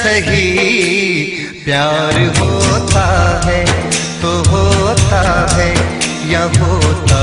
सही, प्यार होता है तो होता है या होता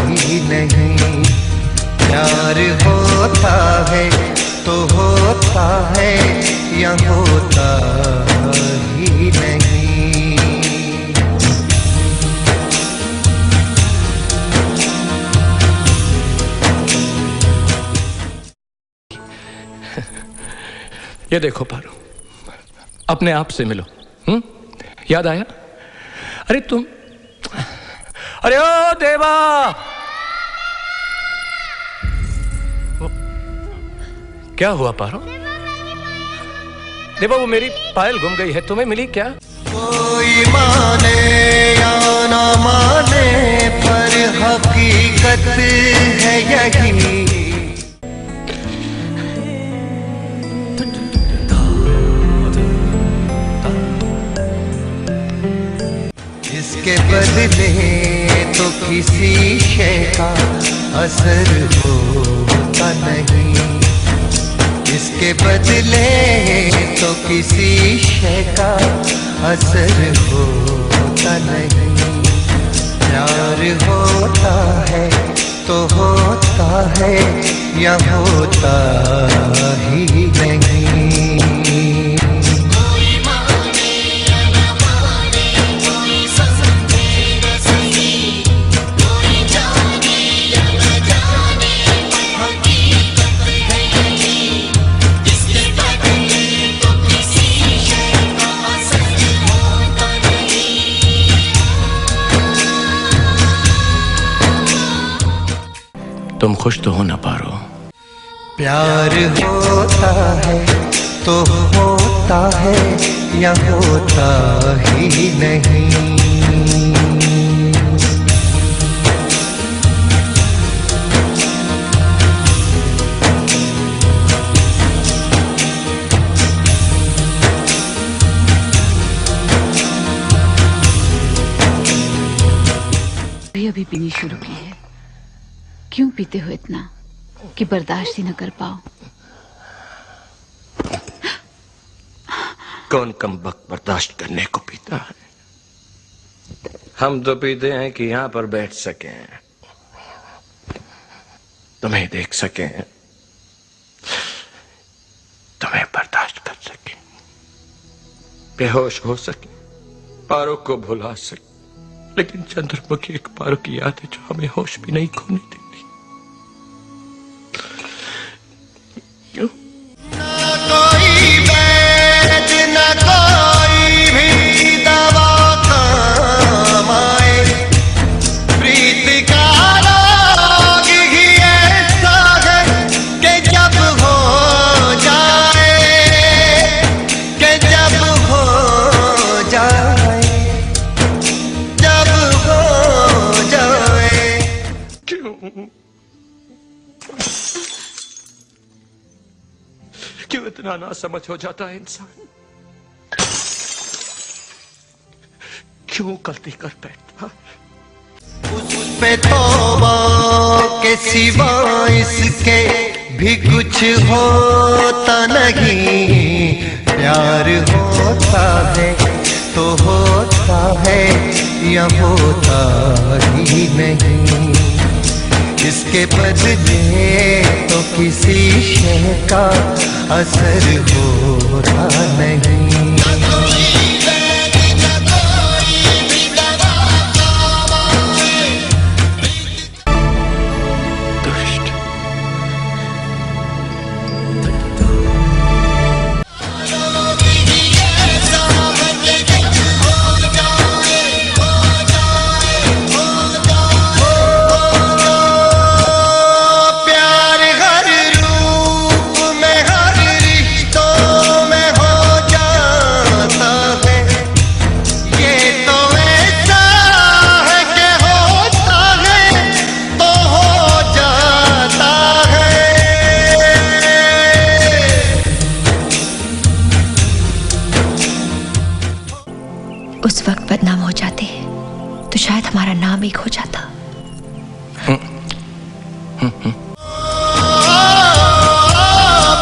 ही नहीं। प्यार होता है तो होता है या होता ही नहीं। ये देखो पारो, अपने आप से मिलो। याद आया? अरे तुम, अरे ओ देवा, क्या हुआ पारो? देवा, वो मेरी पायल गुम गई है, तुम्हें मिली क्या? कोई माने या ना माने पर हकीकत है यही। इसके बदले तो किसी शय का असर होता नहीं। इसके बदले तो किसी शय का असर होता नहीं। प्यार होता है तो होता है या होता ही नहीं। तुम खुश तो हो ना पारो? प्यार होता है तो होता है या होता ही नहीं। अभी पीनी शुरू की है। क्यों पीते हो इतना कि बर्दाश्त ही न कर पाओ? कौन कमबख्त बर्दाश्त करने को पीता है? हम तो पीते हैं कि यहां पर बैठ सकें, तुम्हें देख सकें, तुम्हें बर्दाश्त कर सकें, बेहोश हो सके, पारो को भुला सके। लेकिन चंद्रमुखी एक पारो की याद है जो हमें होश भी नहीं खोने देती। क्यों? ना कोई वैद ना कोई भी दवा काम आए। प्रीत का रोग ही ऐसा है कि जब हो जाए, कि जब हो जाए, जब हो जाए। क्यों? क्यों इतना ना समझ हो जाता है इंसान? क्यों गलती कर बैठता? उस पे तौबा के सिवा इसके भी कुछ होता नहीं। प्यार होता है तो होता है या होता ही नहीं। इसके बदले तो किसी शय का असर होता नहीं। उस वक्त बदनाम हो जाते तो शायद हमारा नाम एक हो जाता।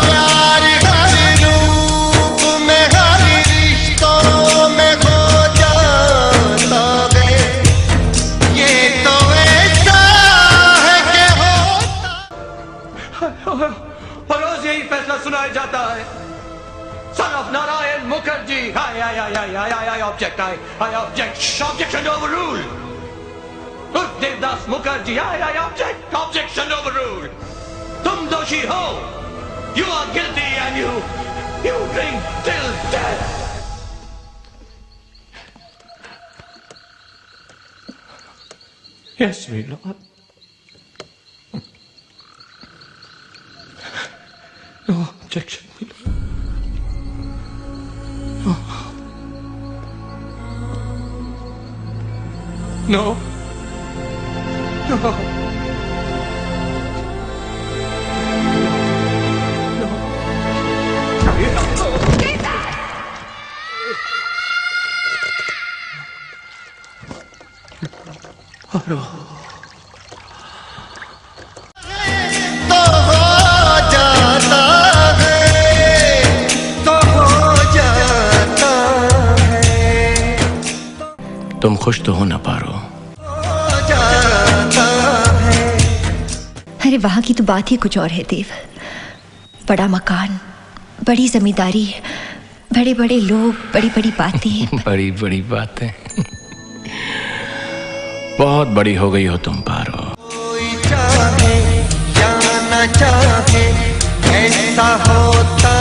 प्यार हर रूप son of Narayan Mukherjee. I object. I object. Objection overruled. Devdas Mukherjee. I object. Objection overruled. Tum doshi ho. You are guilty and you drink till death. Yes, my lord. No objection, my lord. No. No. तो हो जाता है, तो हो जाता है। तुम खुश तो हो ना पारो? हो जाता है। अरे वहां की तो बात ही कुछ और है देव। बड़ा मकान, बड़ी जमींदारी, बड़े बड़े लोग, बड़ी बड़ी बातें। बड़ी बड़ी बातें। बहुत बड़ी हो गई हो तुम पारो। कोई चाहे या न चाहे ऐसा होता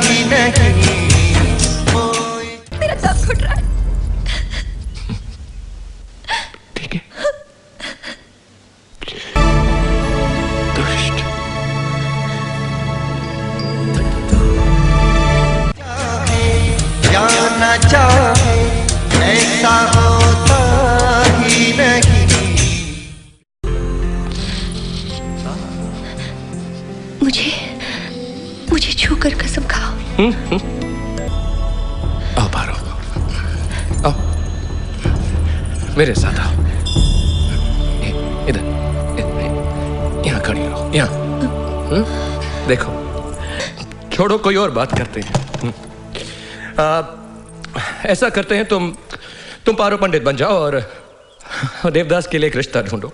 ही नहीं। मेरा दम घुट रहा है। ठीक है। दुष्ट। चाहे या न चाहे ऐसा होता ही नहीं। मुझे छूकर कसम खाओ। आओ पारो, आओ मेरे साथ आओ। इधर यहाँ खड़ी रहो, यहाँ। देखो, छोड़ो कोई और बात करते हैं। ऐसा करते हैं, तुम पारो पंडित बन जाओ और देवदास के लिए एक रिश्ता ढूंढो।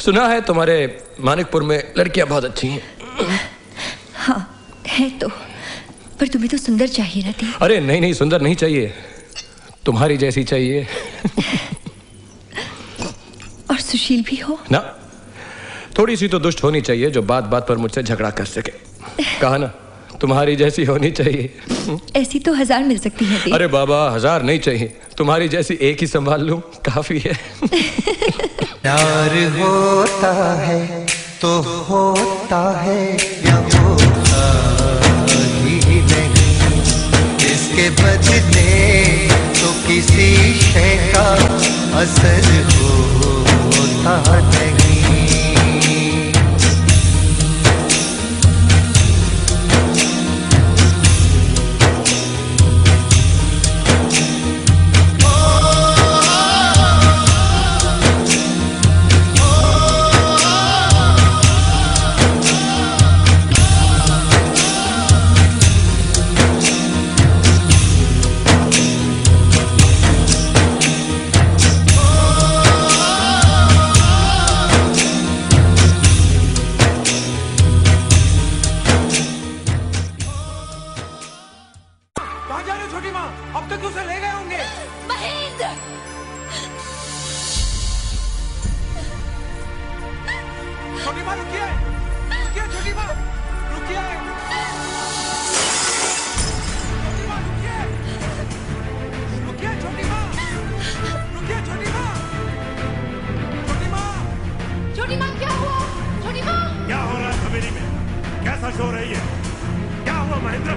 सुना है तुम्हारे मानिकपुर में लड़कियां बहुत अच्छी हैं। हाँ है तो, पर तुम्हें तो सुंदर चाहिए ना देव। अरे नहीं, सुंदर नहीं चाहिए, तुम्हारी जैसी चाहिए। और सुशील भी हो ना, थोड़ी सी तो दुष्ट होनी चाहिए जो बात बात पर मुझसे झगड़ा कर सके। कहा ना, तुम्हारी जैसी होनी चाहिए। ऐसी तो 1000 मिल सकती है देव। अरे बाबा, 1000 नहीं चाहिए, तुम्हारी जैसी एक ही संभाल लूं काफी है। प्यार होता है तो होता है या होता ही नहीं। इसके बदले तो किसी शय का असर होता नहीं। क्या हो रहा है हवेली में? कैसा शोर है ये? क्या हुआ महेंद्र?